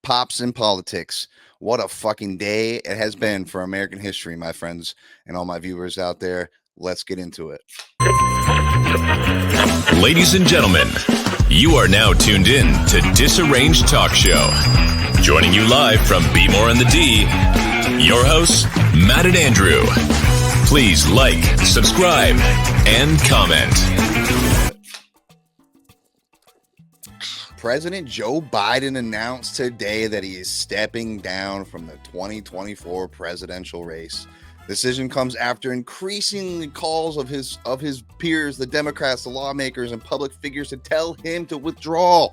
pops in politics. What a fucking day it has been for American history, my friends and all my viewers out there. Let's get into it. Ladies and gentlemen, you are now tuned in to Disarranged Talk Show. Joining you live from Be More on the D, your hosts, Matt and Andrew. Please like, subscribe, and comment. President Joe Biden announced today that he is stepping down from the 2024 presidential race. Decision comes after increasing calls of his peers, the Democrats, the lawmakers, and public figures to tell him to withdraw.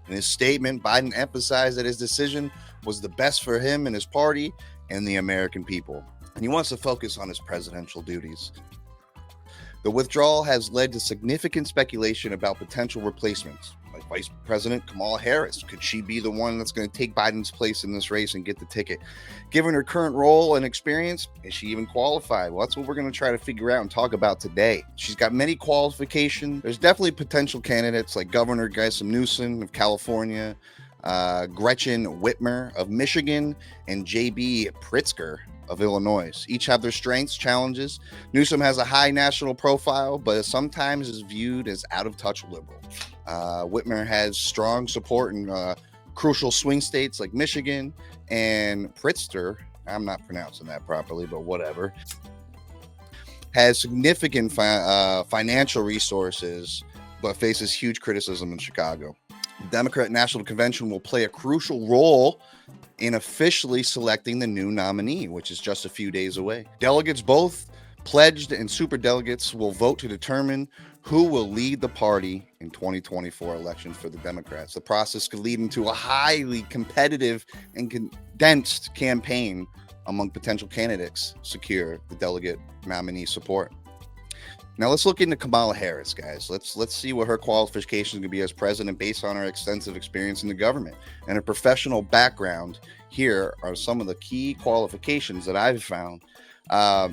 In his statement, Biden emphasized that his decision was the best for him and his party and the American people, and he wants to focus on his presidential duties. The withdrawal has led to significant speculation about potential replacements, like Vice President Kamala Harris. Could she be the one that's going to take Biden's place in this race and get the ticket? Given her current role and experience, is she even qualified? Well, that's what we're going to try to figure out and talk about today. She's got many qualifications. There's definitely potential candidates like Governor Gavin Newsom of California, Gretchen Whitmer of Michigan, and J.B. Pritzker of Illinois. Each have their strengths, challenges. Newsom has a high national profile, but sometimes is viewed as out-of-touch liberal. Whitmer has strong support in crucial swing states like Michigan, and Pritzker, I'm not pronouncing that properly, but whatever, has significant financial resources, but faces huge criticism in Chicago. The Democrat National Convention will play a crucial role in officially selecting the new nominee, which is just a few days away. Delegates, both pledged and superdelegates, will vote to determine who will lead the party in 2024 elections for the Democrats. The process could lead into a highly competitive and condensed campaign among potential candidates to secure the delegate nominee support. Now let's look into Kamala Harris, guys. Let's see what her qualifications could be as president based on her extensive experience in the government and her professional background. Here are some of the key qualifications that I've found.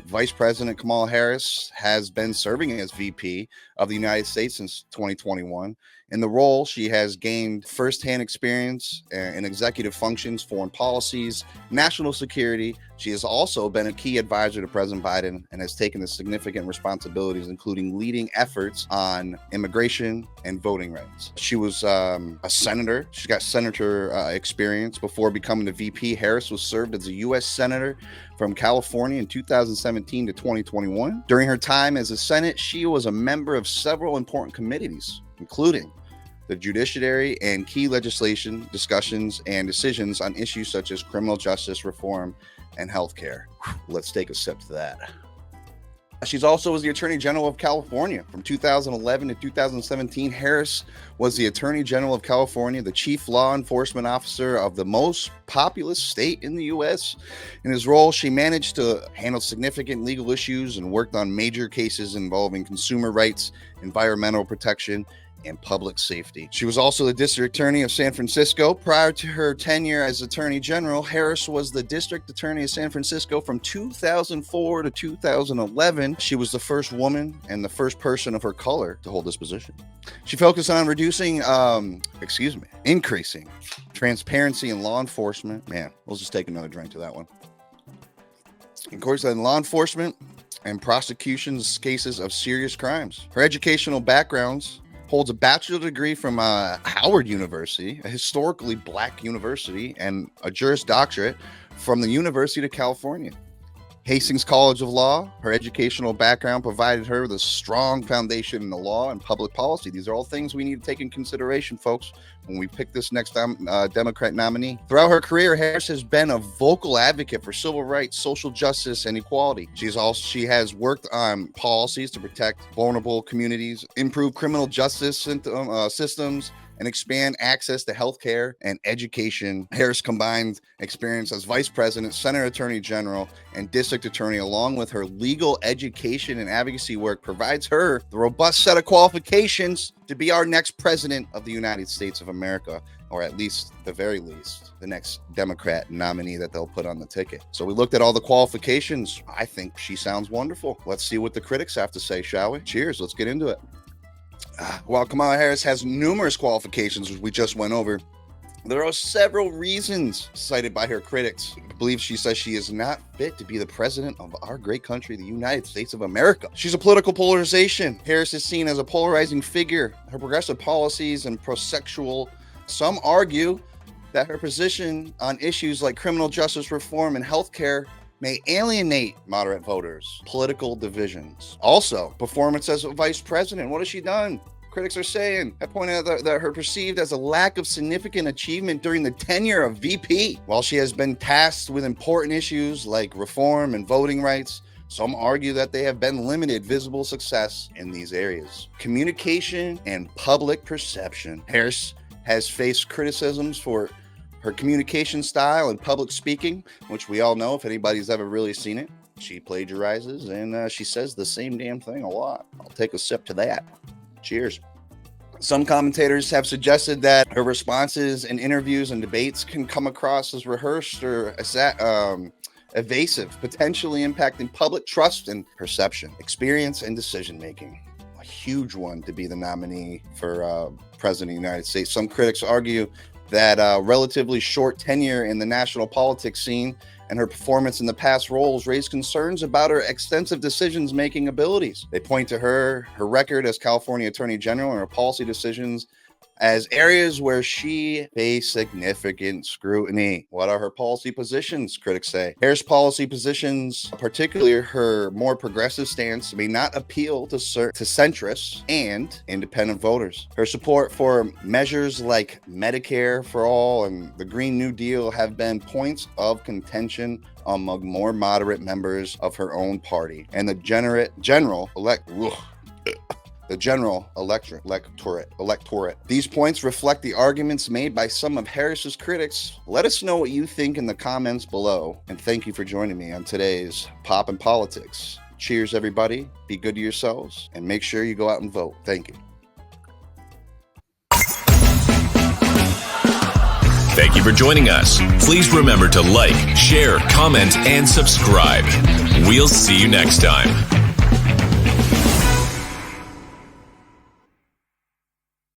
Vice President Kamala Harris has been serving as VP of the United States since 2021. In the role, she has gained firsthand experience in executive functions, foreign policies, national security. She has also been a key advisor to President Biden and has taken the significant responsibilities, including leading efforts on immigration and voting rights. She was a senator. She got senator experience before becoming the VP. Harris was served as a U.S. senator from California in 2017 to 2021. During her time as a Senate, she was a member of several important committees, including the judiciary and key legislation discussions and decisions on issues such as criminal justice reform and healthcare. Let's take a sip to that. She's also was the Attorney General of California. From 2011 to 2017, Harris was the Attorney General of California, the chief law enforcement officer of the most populous state in the U.S. In his role, she managed to handle significant legal issues and worked on major cases involving consumer rights, environmental protection, and public safety. She was also the district attorney of San Francisco. Prior to her tenure as attorney general, Harris was the district attorney of San Francisco from 2004 to 2011. She was the first woman and the first person of her color to hold this position. She focused on increasing transparency in law enforcement. Man, we'll just take another drink to that one. Of course, in law enforcement and prosecutions cases of serious crimes. Her educational backgrounds holds a bachelor's degree from Howard University, a historically black university, and a Juris Doctorate from the University of California. Hastings College of Law. Her educational background provided her with a strong foundation in the law and public policy. These are all things we need to take in consideration, folks, when we pick this next Democrat nominee. Throughout her career, Harris has been a vocal advocate for civil rights, social justice, and equality. She has worked on policies to protect vulnerable communities, improve criminal justice systems, and expand access to healthcare and education. Harris' combined experience as vice president, Senate Attorney General, and district attorney, along with her legal education and advocacy work, provides her the robust set of qualifications to be our next president of the United States of America, or at least, the very least, the next Democrat nominee that they'll put on the ticket. So we looked at all the qualifications. I think she sounds wonderful. Let's see what the critics have to say, shall we? Cheers. Let's get into it. While Kamala Harris has numerous qualifications, which we just went over, There are several reasons cited by her critics. I believe she says she is not fit to be the president of our great country, the United States of America. She's a political polarization. Harris is seen as a polarizing figure. Her progressive policies and pro-sexual, some argue that her position on issues like criminal justice reform and healthcare may alienate moderate voters. Political divisions. Also, performance as a vice president. What has she done? Critics are saying, I pointed out that her perceived as a lack of significant achievement during the tenure of VP. While she has been tasked with important issues like reform and voting rights, some argue that they have been limited visible success in these areas. Communication and public perception. Harris has faced criticisms for her communication style and public speaking, which we all know if anybody's ever really seen it. She plagiarizes and she says the same damn thing a lot. I'll take a sip to that. Cheers. Some commentators have suggested that her responses in interviews and debates can come across as rehearsed or evasive, potentially impacting public trust and perception, experience, and decision-making. A huge one to be the nominee for President of the United States. Some critics argue that relatively short tenure in the national politics scene and her performance in the past roles raised concerns about her extensive decisions-making abilities. They point to her record as California Attorney General and her policy decisions as areas where she faced significant scrutiny. What are her policy positions, critics say? Harris' policy positions, particularly her more progressive stance, may not appeal to centrists and independent voters. Her support for measures like Medicare for All and the Green New Deal have been points of contention among more moderate members of her own party and the general electorate. These points reflect the arguments made by some of Harris's critics. Let us know what you think in the comments below, and thank you for joining me on today's Pop and Politics. Cheers, everybody. Be good to yourselves, and make sure you go out and vote. Thank you. Thank you for joining us. Please remember to like, share, comment, and subscribe. We'll see you next time.